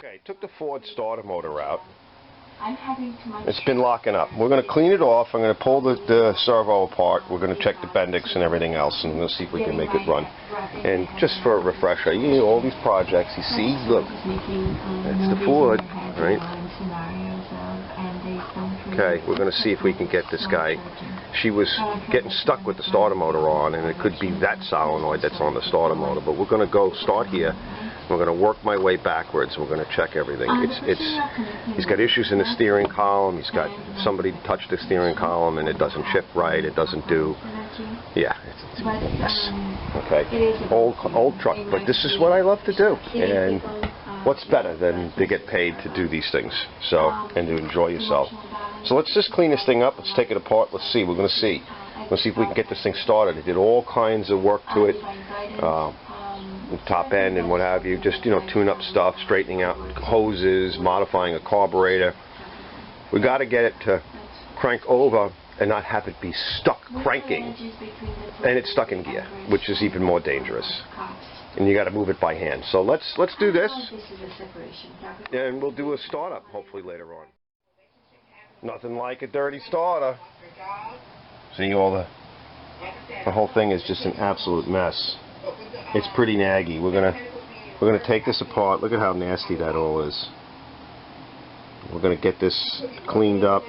Okay, took the Ford starter motor out. It's been locking up. We're going to clean it off. I'm going to pull the servo apart. We're going to check the Bendix and everything else, and we'll see if we can make it run. And just for a refresher, you know, all these projects, you see, look, that's the Ford, right? Okay, we're going to see if we can get this guy. She was getting stuck with the starter motor on, and it could be that solenoid that's on the starter motor. But we're going to go start here. We're going to work my way backwards. We're going to check everything. He's got issues in the steering column. He's got somebody touched the steering column and it doesn't shift right. It doesn't do. Yeah. Yes. Okay. Old truck, but this is what I love to do. And what's better than to get paid to do these things? So, and to enjoy yourself. So let's just clean this thing up. Let's take it apart. Let's see. We're going to see. Let's see if we can get this thing started. It did all kinds of work to it. Top end and what have you, just, you know, tune up stuff, straightening out hoses, modifying a carburetor. We got to get it to crank over and not have it be stuck cranking, and it's stuck in gear, which is even more dangerous, and you got to move it by hand. So let's do this, and we'll do a startup hopefully later on. Nothing like a dirty starter. See, the whole thing is just an absolute mess. It's pretty naggy. We're gonna take this apart. Look at how nasty that all is. We're gonna get this cleaned up.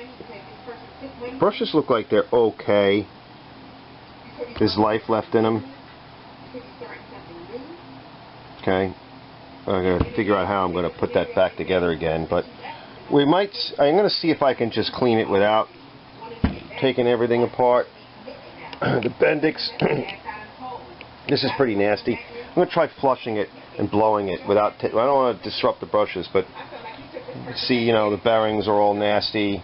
Brushes look like they're okay. There's life left in them. Okay. I'm gonna figure out how I'm gonna put that back together again. But I'm gonna see if I can just clean it without taking everything apart. The Bendix. This is pretty nasty. I'm going to try flushing it and blowing it without... I don't want to disrupt the brushes, but you can see, you know, the bearings are all nasty.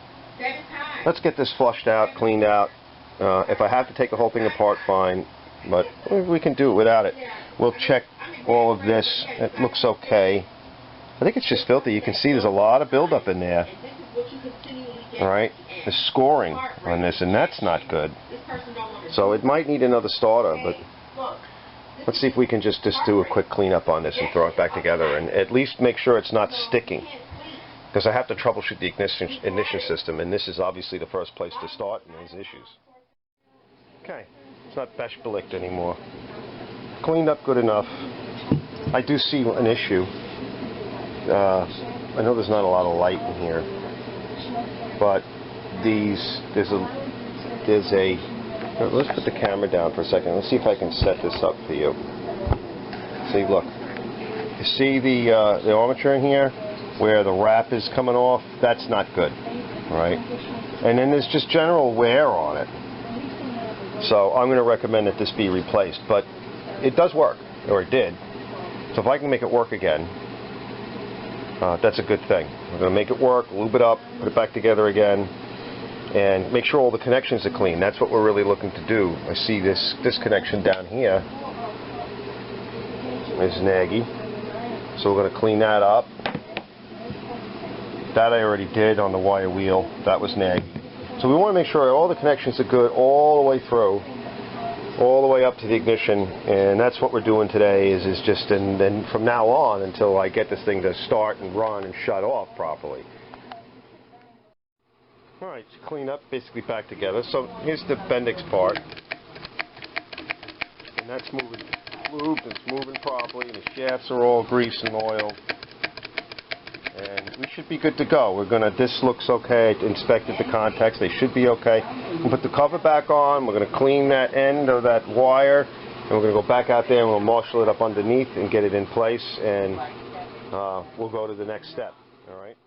Let's get this flushed out, cleaned out. If I have to take the whole thing apart, fine. But we can do it without it. We'll check all of this. It looks okay. I think it's just filthy. You can see there's a lot of buildup in there. Alright? There's scoring on this, and that's not good. So it might need another starter, but... let's see if we can just do a quick cleanup on this and throw it back together and at least make sure it's not sticking. Because I have to troubleshoot the ignition system, and this is obviously the first place to start, and there's issues. Okay, it's not beshbelicht anymore. Cleaned up good enough. I do see an issue. I know there's not a lot of light in here, but let's put the camera down for a second. Let's see if I can set this up for you. See, look. You see the armature in here where the wrap is coming off? That's not good, right? And then there's just general wear on it. So I'm going to recommend that this be replaced. But it does work, or it did. So if I can make it work again, that's a good thing. We're going to make it work, lube it up, put it back together again, and make sure all the connections are clean. That's what we're really looking to do. I see this connection down here is naggy, so we're going to clean that up. That I already did on the wire wheel. That was naggy. So we want to make sure all the connections are good all the way through, all the way up to the ignition, and that's what we're doing today. Is just, and then from now on until I get this thing to start and run and shut off properly. Alright, clean up, basically back together. So here's the Bendix part. And that's moving lubed, it's moving properly, and the shafts are all greased and oiled. And we should be good to go. This looks okay. I inspected the contacts, they should be okay. We'll put the cover back on, we're going to clean that end of that wire, and we're going to go back out there and we'll marshal it up underneath and get it in place, and we'll go to the next step. Alright?